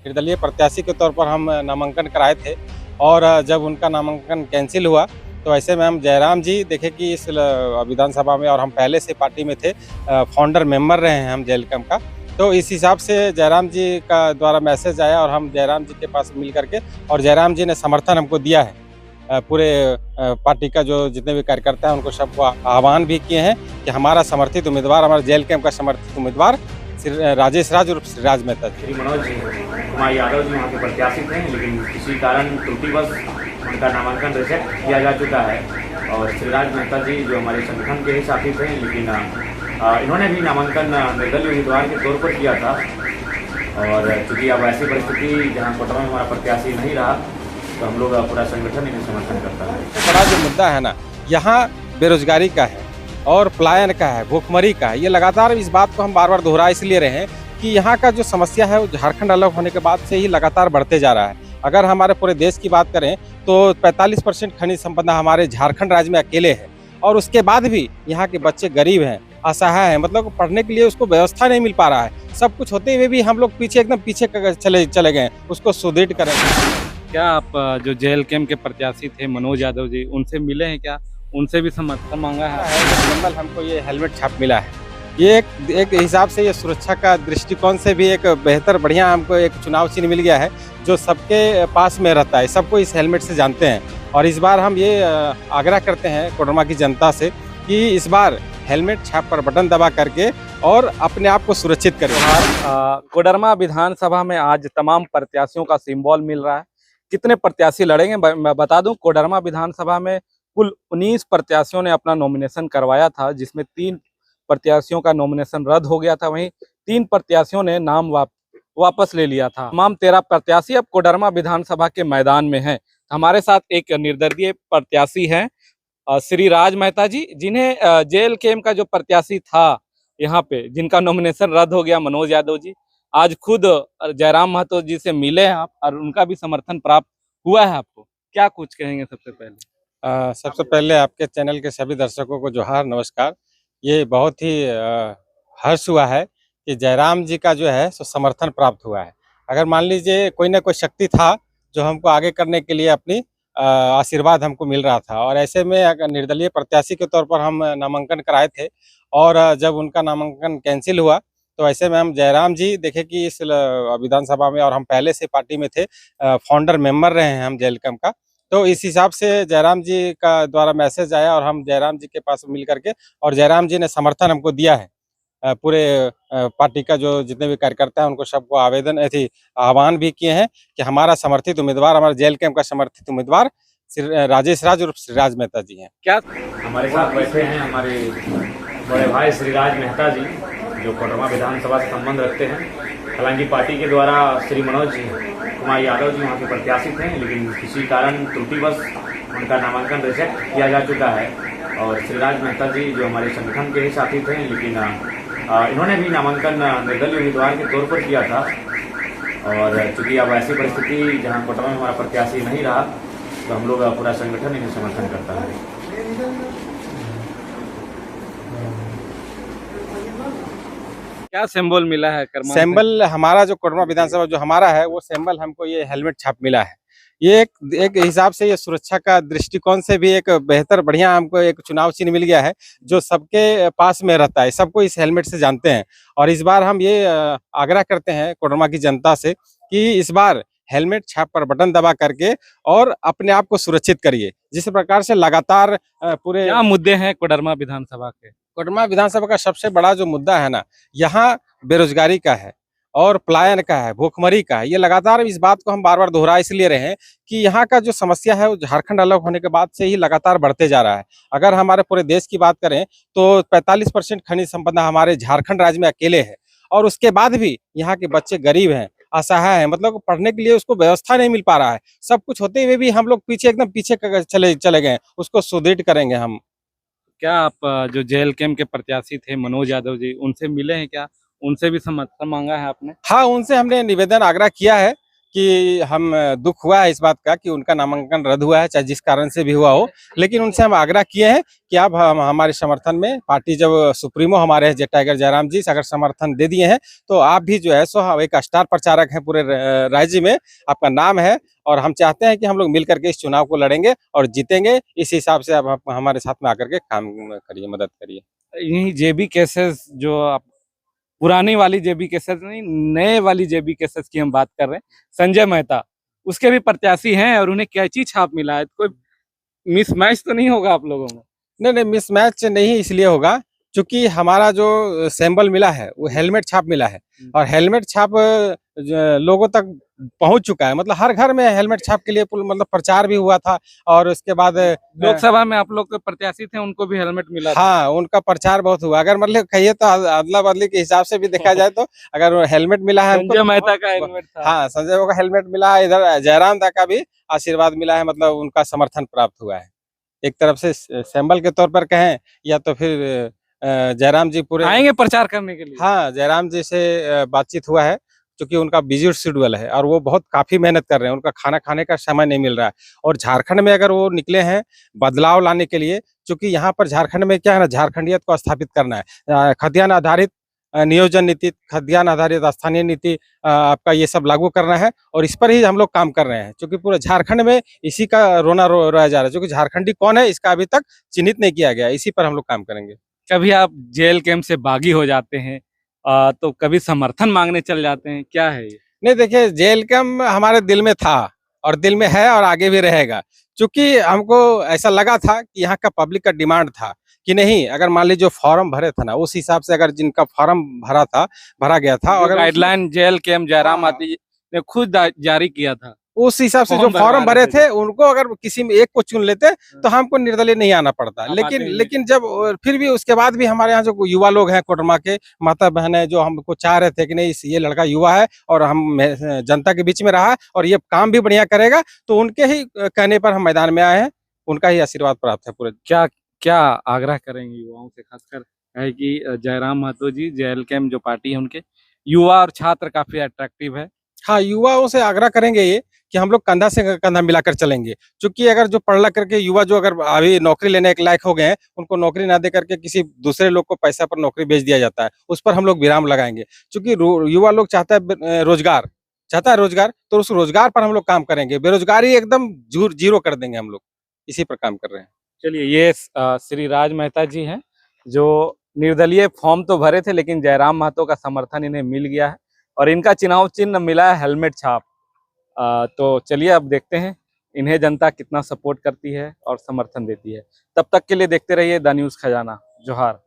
निर्दलीय प्रत्याशी के तौर पर हम नामांकन कराए थे और जब उनका नामांकन कैंसिल हुआ तो ऐसे में हम जयराम जी देखे कि इस विधानसभा में, और हम पहले से पार्टी में थे, फाउंडर मेंबर रहे हैं हम जेएलकेम का। तो इस हिसाब से जयराम जी का द्वारा मैसेज आया और हम जयराम जी के पास मिल करके, और जयराम जी ने समर्थन हमको दिया है। पूरे पार्टी का जो जितने भी कार्यकर्ता हैं उनको सबको आह्वान भी किए हैं कि हमारा समर्थित उम्मीदवार, हमारे जेएलकेम का समर्थित उम्मीदवार राजेश राज और श्रीराज मेहता श्री मनोज कुमार यादव जी वहाँ के प्रत्याशी थे, लेकिन किसी कारण त्रुटिवश उनका नामांकन रिजेक्ट किया जा चुका है। और श्रीराज मेहता जी जो हमारे संगठन के ही साथी थे, लेकिन इन्होंने भी नामांकन निर्दलीय उम्मीदवार के तौर पर किया था। और चूँकि अब ऐसी परिस्थिति जहाँ कोटा में हमारा प्रत्याशी नहीं रहा, तो हम लोग पूरा संगठन इन्हें समर्थन करता है। बड़ा जो मुद्दा है ना, यहाँ बेरोजगारी का है और पलायन का है, भूखमरी का है। ये लगातार इस बात को हम बार बार दोहरा इसलिए रहे हैं कि यहाँ का जो समस्या है वो झारखंड अलग होने के बाद से ही लगातार बढ़ते जा रहा है। अगर हमारे पूरे देश की बात करें तो 45% खनिज संपदा हमारे झारखंड राज्य में अकेले है, और उसके बाद भी यहाँ के बच्चे गरीब हैं, असहाय हैं, मतलब पढ़ने के लिए उसको व्यवस्था नहीं मिल पा रहा है। सब कुछ होते हुए भी हम लोग एकदम पीछे चले गए, उसको सुदृढ़ करें। क्या आप जो जेएलकेम के प्रत्याशी थे मनोज यादव जी, उनसे मिले हैं क्या? उनसे भी समर्थन मांगा है? सिंबल हमको ये हेलमेट छाप मिला है। ये एक हिसाब से ये सुरक्षा का दृष्टिकोण से भी एक बेहतर बढ़िया हमको एक चुनाव चिन्ह मिल गया है जो सबके पास में रहता है। सबको इस हेलमेट से जानते हैं, और इस बार हम ये आग्रह करते हैं कोडरमा की जनता से कि इस बार हेलमेट छाप पर बटन दबा करके और अपने आप को सुरक्षित करें। कोडरमा विधानसभा में आज तमाम प्रत्याशियों का सिंबल मिल रहा है। कितने प्रत्याशी लड़ेंगे मैं बता दूं, कोडरमा विधानसभा में कुल 19 प्रत्याशियों ने अपना नॉमिनेशन करवाया था, जिसमें 3 प्रत्याशियों का नॉमिनेशन रद्द हो गया था। वहीं 3 प्रत्याशियों ने नाम वापस ले लिया था। तमाम 13 प्रत्याशी अब कोडरमा विधानसभा के मैदान में हैं। हमारे साथ एक निर्दलीय प्रत्याशी हैं श्री राज मेहता जी, जिन्हें जेएलकेम का जो प्रत्याशी था यहाँ पे, जिनका नॉमिनेशन रद्द हो गया, मनोज यादव जी, आज खुद जयराम महतो जी से मिले हैं आप, और उनका भी समर्थन प्राप्त हुआ है आपको। क्या कुछ कहेंगे सबसे पहले? सबसे पहले आपके चैनल के सभी दर्शकों को जोहार, नमस्कार। ये बहुत ही हर्ष हुआ है कि जयराम जी का जो है सो समर्थन प्राप्त हुआ है। अगर मान लीजिए कोई ना कोई शक्ति था जो हमको आगे करने के लिए अपनी आशीर्वाद हमको मिल रहा था, और ऐसे में अगर निर्दलीय प्रत्याशी के तौर पर हम नामांकन कराए थे, और जब उनका नामांकन कैंसिल हुआ तो ऐसे में हम जयराम जी देखे कि इस विधानसभा में, और हम पहले से पार्टी में थे, फाउंडर मेंबर रहे हैं हम जेएलकेम का। तो इस हिसाब से जयराम जी का द्वारा मैसेज आया और हम जयराम जी के पास मिल करके, और जयराम जी ने समर्थन हमको दिया है। पूरे पार्टी का जो जितने भी कार्यकर्ता हैं उनको सबको आह्वान भी किए हैं कि हमारा समर्थित उम्मीदवार, हमारे जेएलकेम का समर्थित उम्मीदवार राजेश राज और श्रीराज मेहता जी हैं। क्या हमारे साथ बैठे हैं हमारे बड़े भाई श्रीराज मेहता जी, जो कोडरमा विधानसभा से संबंध रखते हैं। हालांकि पार्टी के द्वारा श्री मनोज कुमार यादव जी वहाँ के प्रत्याशी थे, लेकिन किसी कारण त्रुटिवश उनका नामांकन रिजेक्ट किया जा चुका है। और श्रीराज मेहता जी जो हमारे संगठन के ही साथी थे, लेकिन इन्होंने भी नामांकन निर्दलीय उम्मीदवार के तौर पर किया था। और चूँकि अब ऐसी परिस्थिति जहाँ कोटा में हमारा प्रत्याशी नहीं रहा, तो हम लोग पूरा संगठन इन्हें समर्थन करता है। क्या सिंबल मिला है? सिंबल हमारा जो कोडरमा विधानसभा जो हमारा है वो सिंबल हमको ये हेलमेट छाप मिला है। ये एक हिसाब से ये सुरक्षा का दृष्टिकोण से भी एक बेहतर बढ़िया हमको एक चुनाव चिन्ह मिल गया है जो सबके पास में रहता है। सबको इस हेलमेट से जानते हैं, और इस बार हम ये आग्रह करते हैं कोडरमा की जनता से कि इस बार हेलमेट छाप पर बटन दबा करके और अपने आप को सुरक्षित करिए। जिस प्रकार से लगातार पूरे क्या मुद्दे हैं कोडरमा विधानसभा के? कोडरमा विधानसभा का सबसे बड़ा जो मुद्दा है ना, यहाँ बेरोजगारी का है और पलायन का है, भूखमरी का है। ये लगातार इस बात को हम बार बार दोहरा इसलिए रहे हैं कि यहाँ का जो समस्या है वो झारखंड अलग होने के बाद से ही लगातार बढ़ते जा रहा है। अगर हमारे पूरे देश की बात करें तो 45% खनिज संपदा हमारे झारखंड राज्य में अकेले है, और उसके बाद भी यहाँ के बच्चे गरीब हैं, असहाय हैं, मतलब पढ़ने के लिए उसको व्यवस्था नहीं मिल पा रहा है। सब कुछ होते हुए भी हम लोग एकदम पीछे चले गए, उसको सुदृढ़ करेंगे हम। क्या आप जो जेएलकेम के प्रत्याशी थे मनोज यादव जी, उनसे मिले हैं क्या? उनसे भी समर्थन मांगा है आपने? हाँ, उनसे हमने निवेदन आग्रह किया है कि हम दुख हुआ है इस बात का कि उनका नामांकन रद्द हुआ है, चाहे जिस कारण से भी हुआ हो। लेकिन उनसे हम आग्रह किए हैं कि आप हमारे समर्थन में, पार्टी जब सुप्रीमो हमारे हैं टाइगर जयराम जी, अगर समर्थन दे दिए हैं तो आप भी जो है सो एक स्टार प्रचारक हैं पूरे राज्य में, आपका नाम है और हम चाहते हैं कि हम लोग मिल करके इस चुनाव को लड़ेंगे और जीतेंगे। इस हिसाब से आप हमारे साथ में आकर के काम करिए, मदद करिए। यही जेबी केसेस जो आप पुरानी वाली जेबी केसेस नहीं, नए वाली जेबी केसेस की हम बात कर रहे हैं, संजय मेहता उसके भी प्रत्याशी हैं और उन्हें कैची छाप मिला है, कोई मिसमैच तो नहीं होगा आप लोगों में? नहीं नहीं, मिसमैच नहीं इसलिए होगा क्योंकि हमारा जो सैंबल मिला है वो हेलमेट छाप मिला है और हेलमेट छाप लोगों तक पहुंच चुका है। मतलब हर घर में हेलमेट छाप के लिए मतलब प्रचार भी हुआ था और उसके बाद लोकसभा में आप लोग के प्रत्याशी थे, उनको भी हेलमेट मिला था। हाँ, उनका प्रचार बहुत हुआ। अगर मतलब कहिए तो अदला बदली के हिसाब से भी देखा जाए तो अगर हेलमेट मिला है हमको संजय तो मेहता का हेलमेट था। हाँ, संजय बाबू का हेलमेट मिला है, इधर जयराम दा का भी आशीर्वाद मिला है, मतलब उनका समर्थन प्राप्त हुआ है। एक तरफ से सैंबल के तौर पर कहें या तो फिर जयराम जी पूरे आएंगे प्रचार करने के लिए? हाँ, जयराम जी से बातचीत हुआ है क्योंकि उनका बिजी शेड्यूल है और वो बहुत काफी मेहनत कर रहे हैं, उनका खाना खाने का समय नहीं मिल रहा है। और झारखंड में अगर वो निकले हैं बदलाव लाने के लिए, क्योंकि यहाँ पर झारखंड में क्या है ना, झारखंडियत को स्थापित करना है। खाद्यान्न आधारित नियोजन नीति, खाद्यान्न आधारित स्थानीय नीति आपका ये सब लागू करना है और इस पर ही हम लोग काम कर रहे हैं क्योंकि पूरे झारखंड में इसी का रोना रोया जा रहा है। क्योंकि झारखंडी कौन है इसका अभी तक चिन्हित नहीं किया गया, इसी पर हम लोग काम करेंगे। कभी आप जेल कैंप से बागी हो जाते हैं तो कभी समर्थन मांगने चल जाते हैं, क्या है ये? नहीं देखिए, जेल कैंप हमारे दिल में था और दिल में है और आगे भी रहेगा। क्योंकि हमको ऐसा लगा था कि यहाँ का पब्लिक का डिमांड था कि नहीं, अगर मान लीजिए जो फॉर्म भरे थे ना उस हिसाब से अगर जिनका फॉर्म भरा गया था, जो अगर गाइडलाइन जेल कैंप जयराम हाँ, आदि ने खुद जारी किया था, उस हिसाब से जो फॉर्म भरवा फॉर्म भरे रहे थे थे उनको अगर किसी में एक को चुन लेते तो हमको निर्दलीय नहीं आना पड़ता। आप आते लेकिन ही नहीं। लेकिन जब फिर भी उसके बाद भी हमारे यहाँ जो युवा लोग हैं, कोडरमा के माता बहन है, जो हमको चाह रहे थे कि नहीं ये लड़का युवा है और हम जनता के बीच में रहा है और ये काम भी बढ़िया करेगा, तो उनके ही कहने पर हम मैदान में आए हैं, उनका ही आशीर्वाद प्राप्त है पूरे। क्या क्या आग्रह करेंगे युवाओं से, खासकर है कि जयराम महतो जी जेल कैंप जो पार्टी है उनके युवा और छात्र काफी अट्रैक्टिव है। हाँ, युवाओं से आग्रह करेंगे ये कि हम लोग कंधा से कंधा मिलाकर चलेंगे। क्योंकि अगर जो पढ़ लिख करके युवा जो अगर अभी नौकरी लेने के लायक हो गए हैं, उनको नौकरी ना दे करके किसी दूसरे लोग को पैसा पर नौकरी बेच दिया जाता है, उस पर हम लोग विराम लगाएंगे। क्योंकि युवा लोग चाहता है रोजगार, तो उस रोजगार पर हम लोग काम करेंगे। बेरोजगारी एकदम जीरो कर देंगे हम लोग, इसी पर काम कर रहे हैं। चलिए, ये श्री राज मेहता जी हैं जो निर्दलीय फॉर्म तो भरे थे लेकिन जयराम महतो का समर्थन इन्हें मिल गया है और इनका चुनाव चिन्ह मिला है हेलमेट छाप। तो चलिए अब देखते हैं इन्हें जनता कितना सपोर्ट करती है और समर्थन देती है। तब तक के लिए देखते रहिए द न्यूज़ खजाना। जोहार।